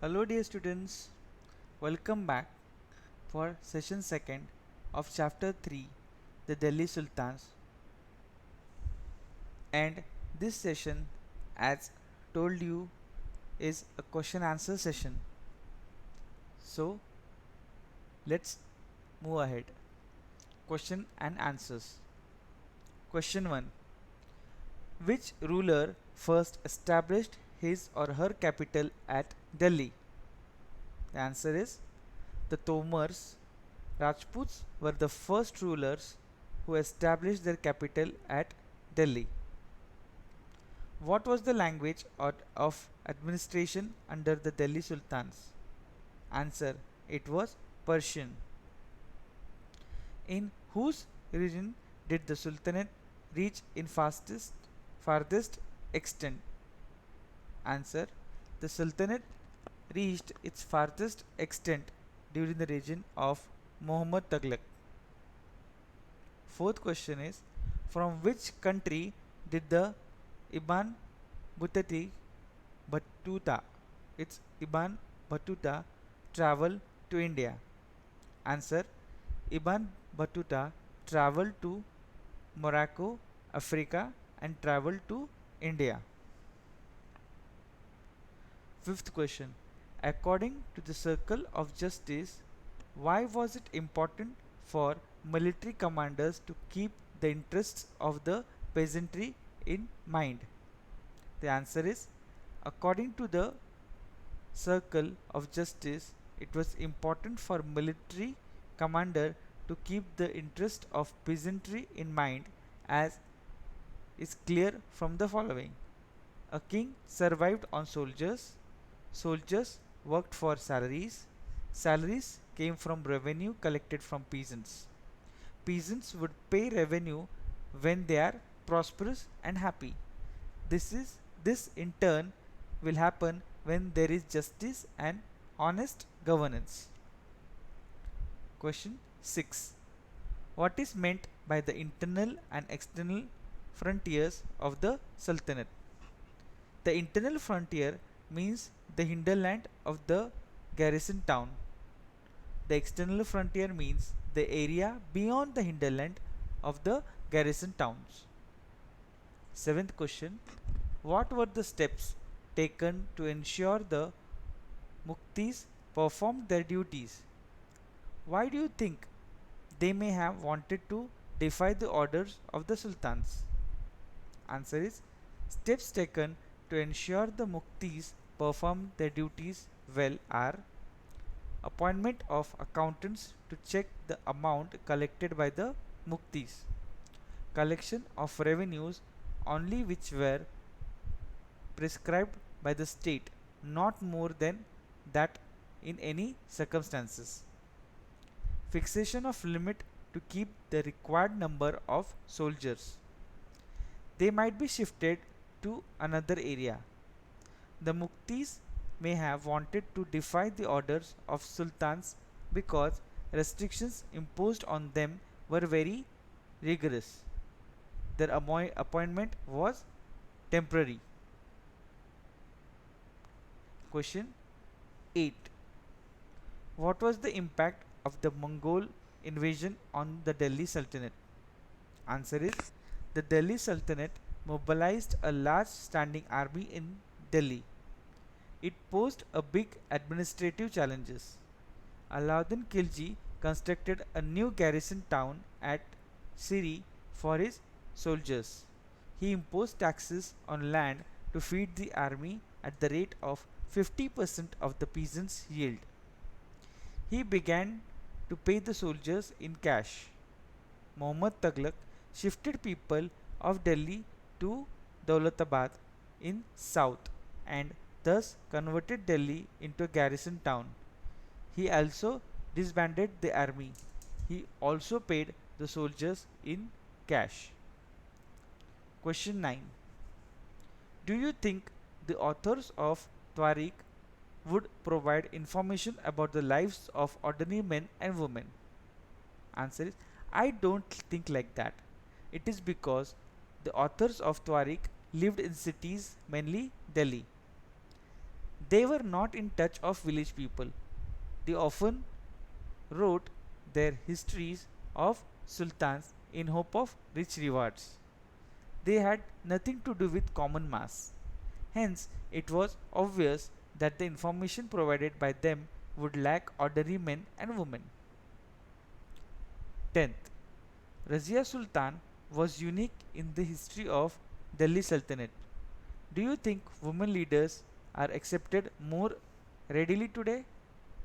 Hello dear students, welcome back for session 2nd of chapter 3, the Delhi Sultans. And this session, as told you, is a question answer session. So let's move ahead. Question and answers. Question 1. Which ruler first established his or her capital at Delhi? The answer is the Tomars. Rajputs were the first rulers who established their capital at Delhi. What was the language of administration under the Delhi Sultans? Answer: it was Persian. In whose region did the Sultanate reach in farthest extent? Answer: the Sultanate reached its farthest extent during the reign of Muhammad Tughlaq. Fourth question is, from which country did the Ibn Battuta, it's Ibn Battuta, travel to India? Answer: Ibn Battuta traveled to Morocco, Africa, and traveled to India. Fifth question. According to the Circle of Justice, why was it important for military commanders to keep the interests of the peasantry in mind? The answer is, according to the Circle of Justice, it was important for military commander to keep the interest of peasantry in mind, as is clear from the following. A king survived on soldiers. Soldiers worked for salaries. Salaries came from revenue collected from peasants. Peasants would pay revenue when they are prosperous and happy. This in turn will happen when there is justice and honest governance. Question 6. What is meant by the internal and external frontiers of the Sultanate? The internal frontier means the hinterland of the garrison town. The external frontier means the area beyond the hinterland of the garrison towns. Seventh question. What were the steps taken to ensure the Muktis performed their duties? Why do you think they may have wanted to defy the orders of the sultans? Answer is, steps taken to ensure the Muktis perform their duties well are: appointment of accountants to check the amount collected by the Muktis, collection of revenues only which were prescribed by the state, not more than that in any circumstances, fixation of limit to keep the required number of soldiers. They might be shifted to another area. The Muktis may have wanted to defy the orders of sultans because restrictions imposed on them were very rigorous. Their appointment was temporary. Question 8. What was the impact of the Mongol invasion on the Delhi Sultanate? Answer is, the Delhi Sultanate mobilized a large standing army in Delhi. It posed a big administrative challenges. Alauddin Khilji constructed a new garrison town at Siri for his soldiers. He imposed taxes on land to feed the army at the rate of 50% of the peasants' yield. He began to pay the soldiers in cash. Muhammad Tughlaq shifted people of Delhi to Daulatabad in south and thus converted Delhi into a garrison town. He also disbanded the army. He also paid the soldiers in cash. Question 9. Do you think the authors of Tariq would provide information about the lives of ordinary men and women? Answer is, I don't think like that. It is because the authors of Tariq lived in cities, mainly Delhi. They were not in touch of village people. They often wrote their histories of sultans in hope of rich rewards. They had nothing to do with common mass. Hence, it was obvious that the information provided by them would lack ordinary men and women. 10th, Razia Sultan was unique in the history of Delhi Sultanate. Do you think women leaders are accepted more readily today?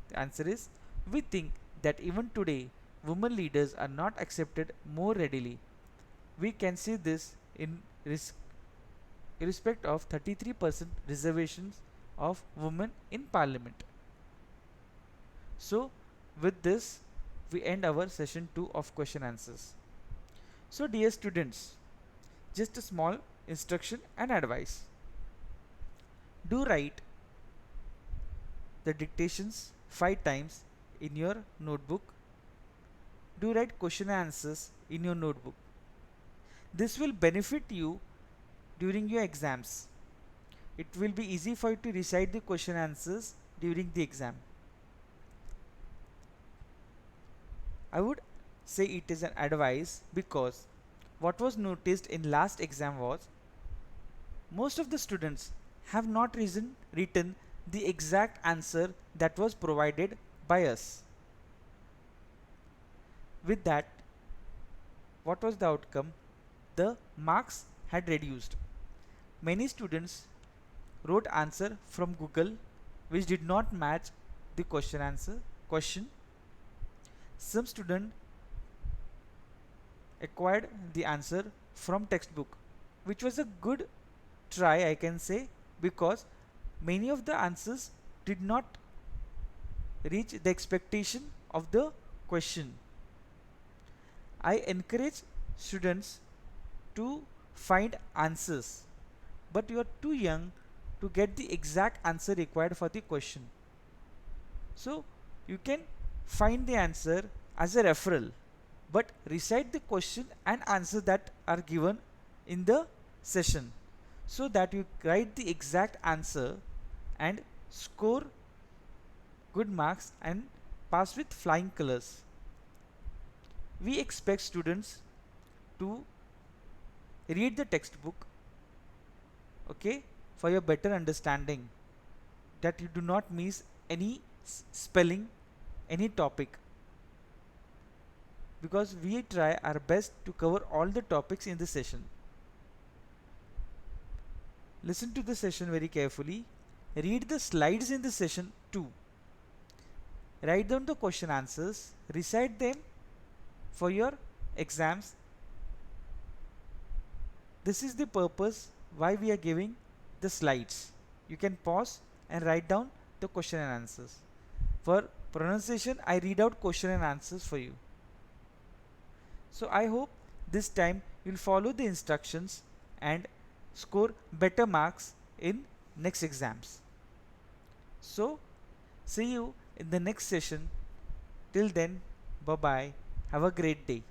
The answer is we think that even today women leaders are not accepted more readily. We can see this in respect of 33% reservations of women in parliament. So with this we end our session 2 of question answers. So dear students, just a small instruction and advice. Do write the dictations 5 times in your notebook. Do write question answers in your notebook. This will benefit you during your exams. It will be easy for you to recite the question answers during the exam. I would say it is an advice because what was noticed in last exam was most of the students have not written the exact answer that was provided by us. With that, what was the outcome? The marks had reduced. Many students wrote answer from Google which did not match the question. Some students acquired the answer from textbook, which was a good try, I can say, because many of the answers did not reach the expectation of the question. I encourage students to find answers, but you are too young to get the exact answer required for the question. So you can find the answer as a referral, but recite the question and answer that are given in the session so that you write the exact answer and score good marks and pass with flying colors. We expect students to read the textbook, okay, for your better understanding, that you do not miss any spelling, any topic, because we try our best to cover all the topics in the session. Listen to the session very carefully. Read the slides in the session too. Write down the question answers, recite them for your exams. This is the purpose why we are giving the slides. You can pause and write down the question and answers. For pronunciation, I read out question and answers for you. So I hope this time you'll follow the instructions and score better marks in next exams. So see you in the next session. Till then, bye bye. Have a great day.